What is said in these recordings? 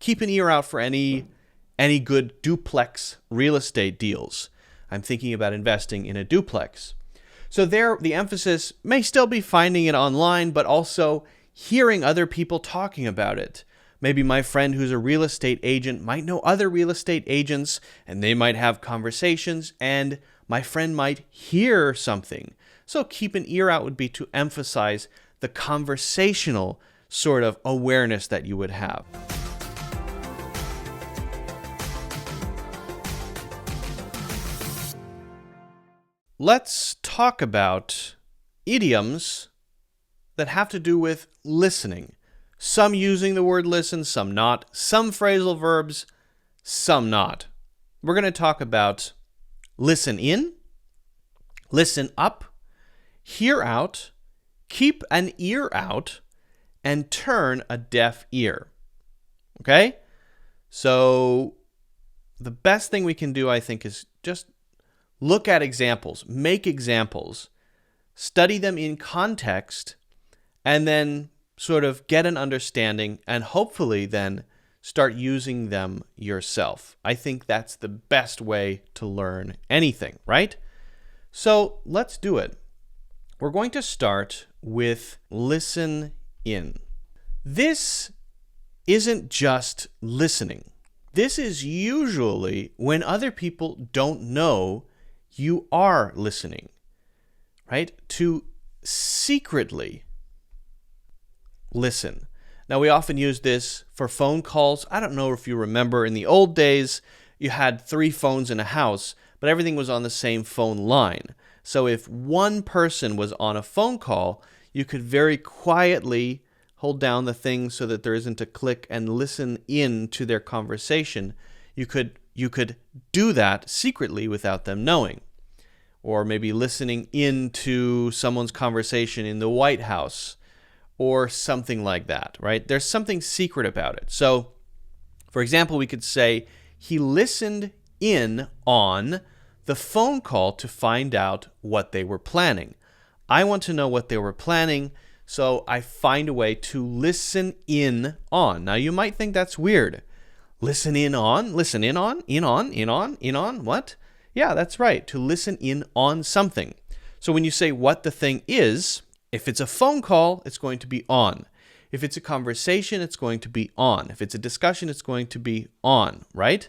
keep an ear out for any good duplex real estate deals. I'm thinking about investing in a duplex. So there, the emphasis may still be finding it online, but also hearing other people talking about it. Maybe my friend who's a real estate agent might know other real estate agents, and they might have conversations, and my friend might hear something. So keep an ear out would be to emphasize the conversational sort of awareness that you would have. Let's talk about idioms that have to do with listening. Some using the word listen, some not. Some phrasal verbs, some not. We're going to talk about listen in, listen up, hear out, keep an ear out, and turn a deaf ear. Okay? So the best thing we can do, I think, is just look at examples, make examples, study them in context, and then sort of get an understanding and hopefully then start using them yourself. I think that's the best way to learn anything, right? So let's do it. We're going to start with listen in. This isn't just listening. This is usually when other people don't know you are listening, right? To secretly listen. Now, we often use this for phone calls. I don't know if you remember in the old days, you had 3 phones in a house, but everything was on the same phone line. So if one person was on a phone call, you could very quietly hold down the thing so that there isn't a click and listen in to their conversation. You could do that secretly without them knowing. Or maybe listening into someone's conversation in the White House or something like that, right? There's something secret about it. So, for example, we could say, he listened in on the phone call to find out what they were planning. I want to know what they were planning, so I find a way to listen in on. Now, you might think that's weird. Listen in on, in on, what? Yeah, that's right, to listen in on something. So when you say what the thing is, if it's a phone call, it's going to be on. If it's a conversation, it's going to be on. If it's a discussion, it's going to be on, right?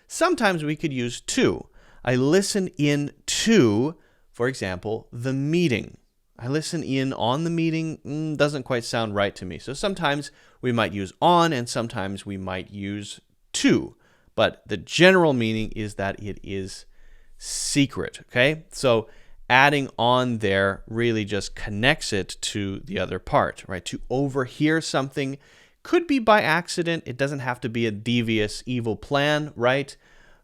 Sometimes we could use to. I listen in to, for example, the meeting. I listen in on the meeting doesn't quite sound right to me. So sometimes we might use on and sometimes we might use to. But the general meaning is that it is secret, okay? So adding on there really just connects it to the other part, right? To overhear something could be by accident. It doesn't have to be a devious, evil plan, right?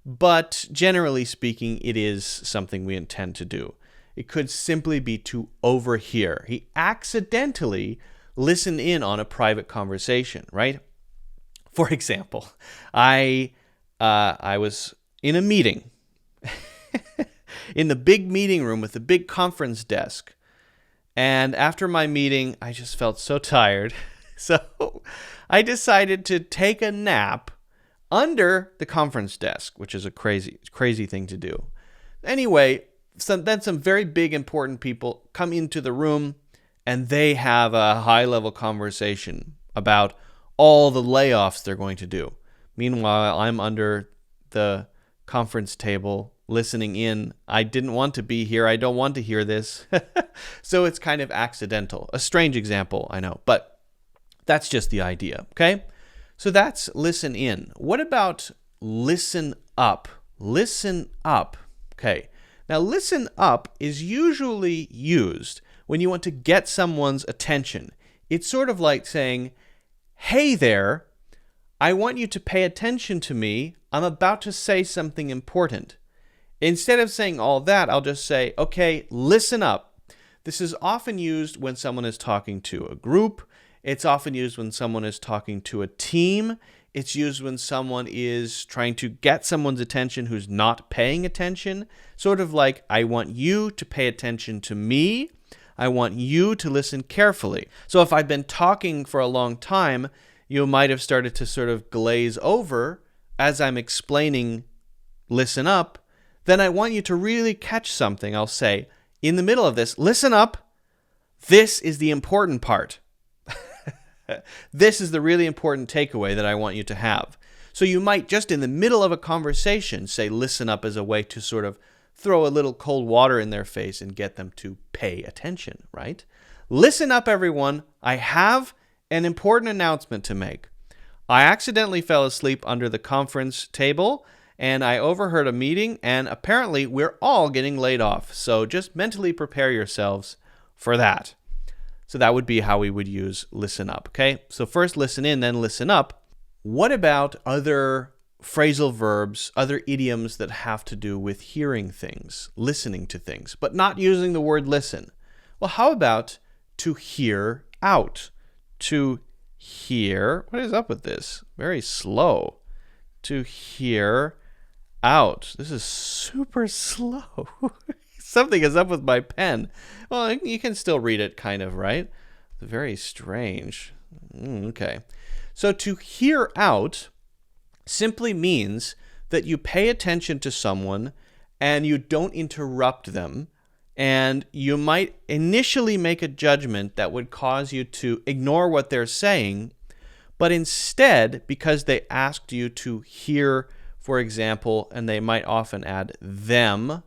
But generally speaking, it is something we intend to do. It could simply be to overhear. He accidentally listened in on a private conversation, right? For example, I was in a meeting in the big meeting room with the big conference desk. And after my meeting, I just felt so tired. So I decided to take a nap under the conference desk, which is a crazy thing to do. Anyway, then some very big important people come into the room and they have a high-level conversation about all the layoffs they're going to do. Meanwhile, I'm under the conference table listening in. I didn't want to be here. I don't want to hear this. So it's kind of accidental. A strange example, I know, but that's just the idea, okay? So that's listen in. What about listen up? Listen up. Okay. Now, listen up is usually used when you want to get someone's attention. It's sort of like saying, hey there, I want you to pay attention to me. I'm about to say something important. Instead of saying all that, I'll just say, okay, listen up. This is often used when someone is talking to a group. It's often used when someone is talking to a team. It's used when someone is trying to get someone's attention who's not paying attention. Sort of like, I want you to pay attention to me. I want you to listen carefully. So if I've been talking for a long time, you might have started to sort of glaze over as I'm explaining listen up, then I want you to really catch something. I'll say, in the middle of this, listen up. This is the important part. This is the really important takeaway that I want you to have. So you might just in the middle of a conversation say listen up as a way to sort of throw a little cold water in their face and get them to pay attention, right? Listen up, everyone. I have an important announcement to make. I accidentally fell asleep under the conference table and I overheard a meeting, and apparently we're all getting laid off. So just mentally prepare yourselves for that. So that would be how we would use listen up, okay? So first listen in, then listen up. What about other phrasal verbs, other idioms that have to do with hearing things, listening to things, but not using the word listen? Well, how about to hear out? To hear, what is up with this? Very slow. To hear out. This is super slow. Something is up with my pen. Well, you can still read it kind of, right? Very strange. Okay. So to hear out simply means that you pay attention to someone and you don't interrupt them, and you might initially make a judgment that would cause you to ignore what they're saying, but instead, because they asked you to hear, for example, and they might often add them,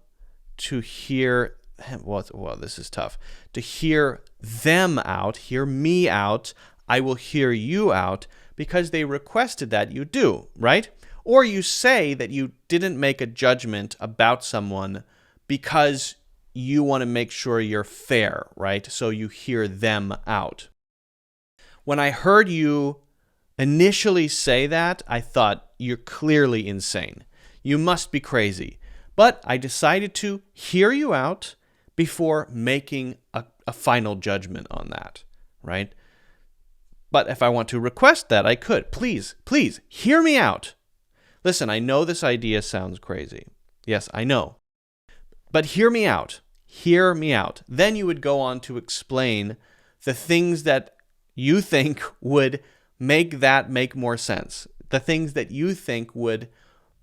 to hear, well, this is tough, to hear them out, hear me out, I will hear you out, because they requested that you do, right? Or you say that you didn't make a judgment about someone because you want to make sure you're fair, right? So you hear them out. When I heard you initially say that, I thought, you're clearly insane. You must be crazy. But I decided to hear you out before making a final judgment on that, right? But if I want to request that, I could. Please, hear me out. Listen, I know this idea sounds crazy. Yes, I know. But hear me out. Hear me out. Then you would go on to explain the things that you think would make that make more sense. The things that you think would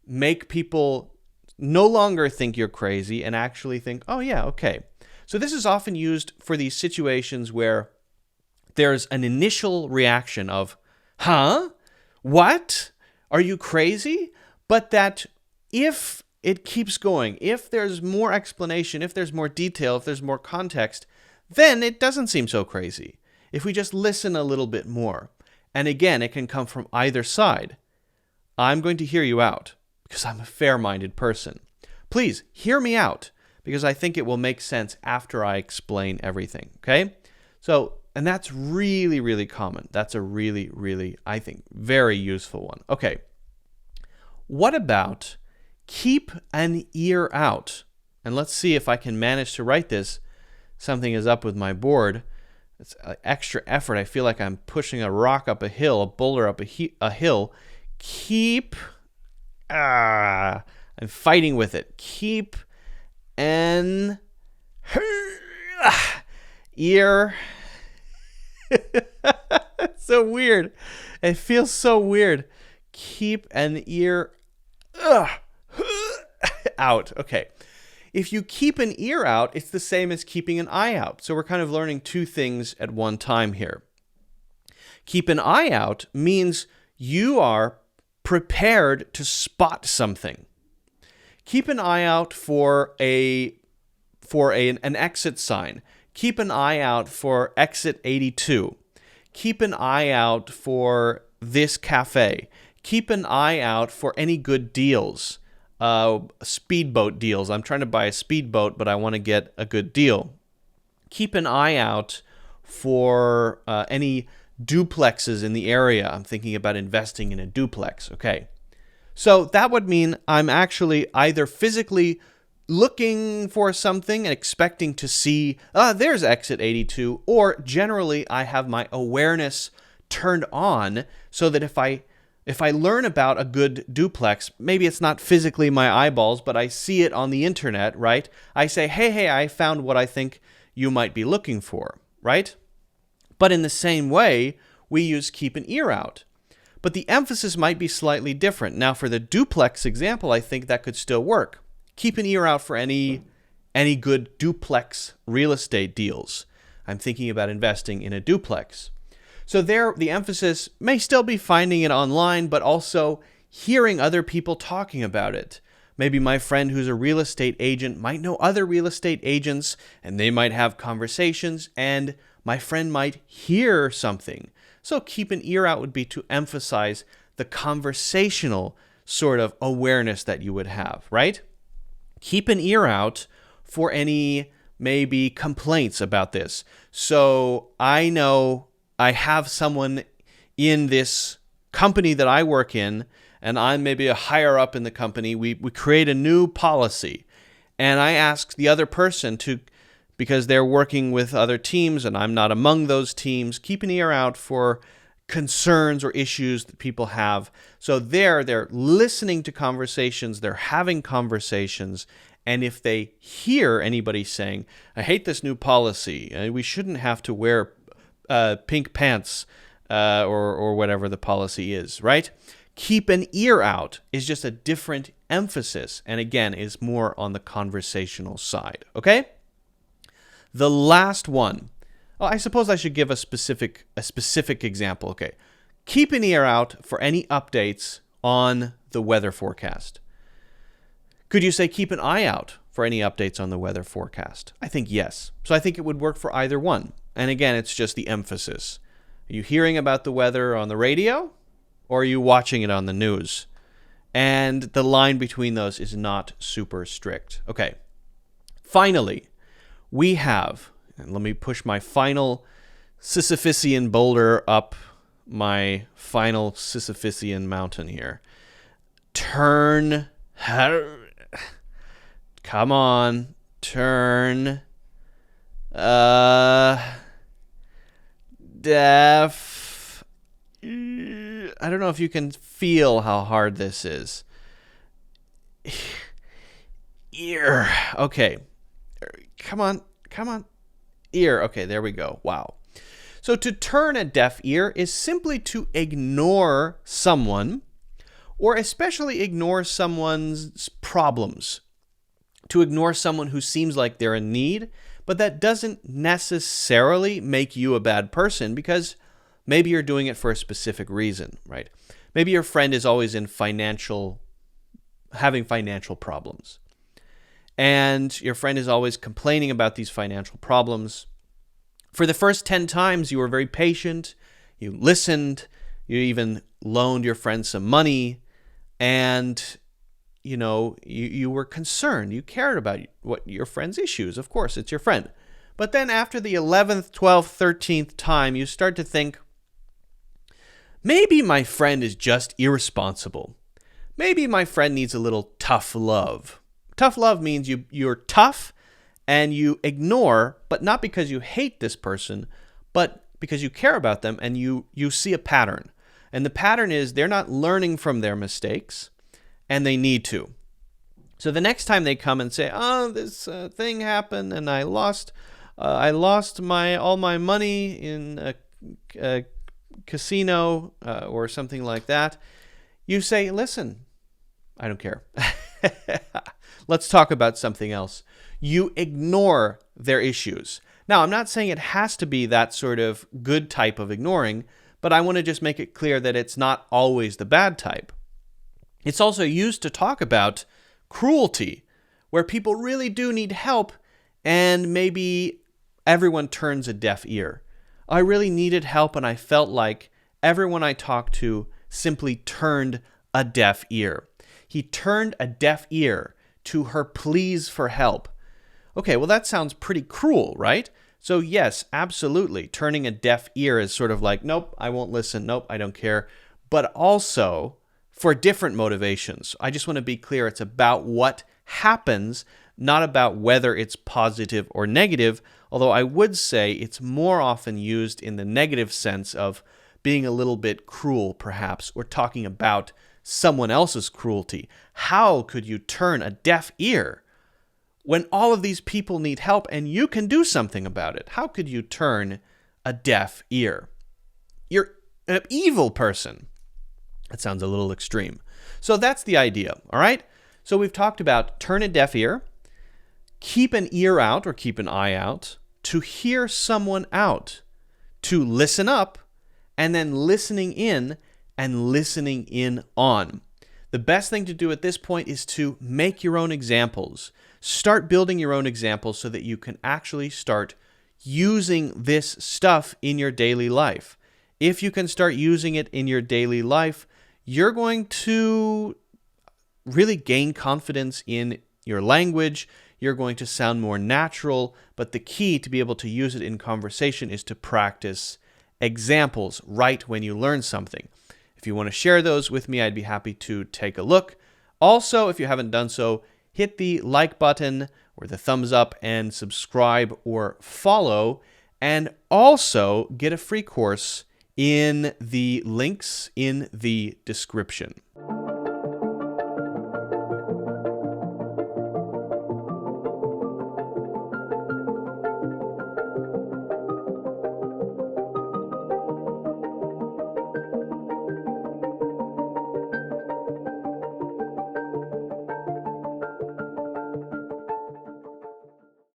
make people no longer think you're crazy and actually think, oh yeah, okay. So this is often used for these situations where there's an initial reaction of, huh? What? Are you crazy? But that if it keeps going, if there's more explanation, if there's more detail, if there's more context, then it doesn't seem so crazy. If we just listen a little bit more. And again, it can come from either side. I'm going to hear you out because I'm a fair-minded person. Please hear me out because I think it will make sense after I explain everything, okay? So, and that's really, really common. That's a really, really, I think, very useful one. Okay. What about keep an ear out? And let's see if I can manage to write this. Something is up with my board. It's extra effort. I feel like I'm pushing a rock up a hill, a boulder up a hill. Keep, I'm fighting with it. Keep an ear. It's so weird. It feels so weird. Keep an ear out. Okay. If you keep an ear out, it's the same as keeping an eye out. So we're kind of learning two things at one time here. Keep an eye out means you are prepared to spot something. Keep an eye out for an exit sign. Keep an eye out for exit 82. Keep an eye out for this cafe. Keep an eye out for any good deals. Speedboat deals. I'm trying to buy a speedboat, but I want to get a good deal. Keep an eye out for any duplexes in the area. I'm thinking about investing in a duplex. Okay. So that would mean I'm actually either physically looking for something and expecting to see, there's exit 82, or generally I have my awareness turned on so that if I learn about a good duplex, maybe it's not physically my eyeballs, but I see it on the internet, right? I say, hey, I found what I think you might be looking for, right? But in the same way, we use keep an ear out. but the emphasis might be slightly different. Now, for the duplex example, I think that could still work. Keep an ear out for any good duplex real estate deals. I'm thinking about investing in a duplex. So there, the emphasis may still be finding it online, but also hearing other people talking about it. Maybe my friend who's a real estate agent might know other real estate agents, and they might have conversations, and my friend might hear something. So keep an ear out would be to emphasize the conversational sort of awareness that you would have, right? Keep an ear out for any maybe complaints about this. So I know I have someone in this company that I work in, and I'm maybe a higher up in the company. We create a new policy, and I ask the other person to, because they're working with other teams and I'm not among those teams, keep an ear out for concerns or issues that people have. So they're listening to conversations, they're having conversations, and if they hear anybody saying, I hate this new policy, we shouldn't have to wear pink pants or whatever the policy is, right? Keep an ear out is just a different emphasis, and again, is more on the conversational side, okay? The last one, I suppose I should give a specific example, okay? Keep an ear out for any updates on the weather forecast. Could you say keep an eye out for any updates on the weather forecast? I think yes. So I think it would work for either one. And again, it's just the emphasis. Are you hearing about the weather on the radio, or are you watching it on the news? And the line between those is not super strict. Okay. Finally, we have, and let me push my final Sisyphusian boulder up my final Sisyphusian mountain here. Turn, come on, turn, deaf. I don't know if you can feel how hard this is. Ear. Okay. Come on. Ear. Okay, there we go. Wow. So to turn a deaf ear is simply to ignore someone, or especially ignore someone's problems. To ignore someone who seems like they're in need, but that doesn't necessarily make you a bad person, because maybe you're doing it for a specific reason, right? Maybe your friend is always having financial problems. And your friend is always complaining about these financial problems. For the first 10 times, you were very patient, you listened, you even loaned your friend some money, and you were concerned, you cared about what your friend's issues. Of course, it's your friend. But then after the 11th, 12th, 13th time, you start to think, maybe my friend is just irresponsible. Maybe my friend needs a little tough love. Tough love means you're tough and you ignore, but not because you hate this person, but because you care about them and you see a pattern. And the pattern is they're not learning from their mistakes, and they need to. So the next time they come and say, oh, this thing happened and I lost all my money in a casino or something like that, you say, listen, I don't care. Let's talk about something else. You ignore their issues. Now, I'm not saying it has to be that sort of good type of ignoring, but I want to just make it clear that it's not always the bad type. It's also used to talk about cruelty, where people really do need help, and maybe everyone turns a deaf ear. I really needed help, and I felt like everyone I talked to simply turned a deaf ear. He turned a deaf ear to her pleas for help. Okay, well, that sounds pretty cruel, right? So yes, absolutely. Turning a deaf ear is sort of like, nope, I won't listen. Nope, I don't care. But also for different motivations. I just want to be clear. It's about what happens, not about whether it's positive or negative. Although I would say it's more often used in the negative sense of being a little bit cruel, perhaps, or talking about someone else's cruelty. How could you turn a deaf ear when all of these people need help and you can do something about it? How could you turn a deaf ear? You're an evil person. That sounds a little extreme. So that's the idea, all right? So we've talked about turn a deaf ear, keep an ear out or keep an eye out, to hear someone out, to listen up, and then listening in and listening in on. The best thing to do at this point is to make your own examples. Start building your own examples so that you can actually start using this stuff in your daily life. If you can start using it in your daily life, you're going to really gain confidence in your language. You're going to sound more natural, but the key to be able to use it in conversation is to practice examples right when you learn something. If you want to share those with me, I'd be happy to take a look. Also, if you haven't done so, hit the like button or the thumbs up and subscribe or follow, and also get a free course in the links in the description.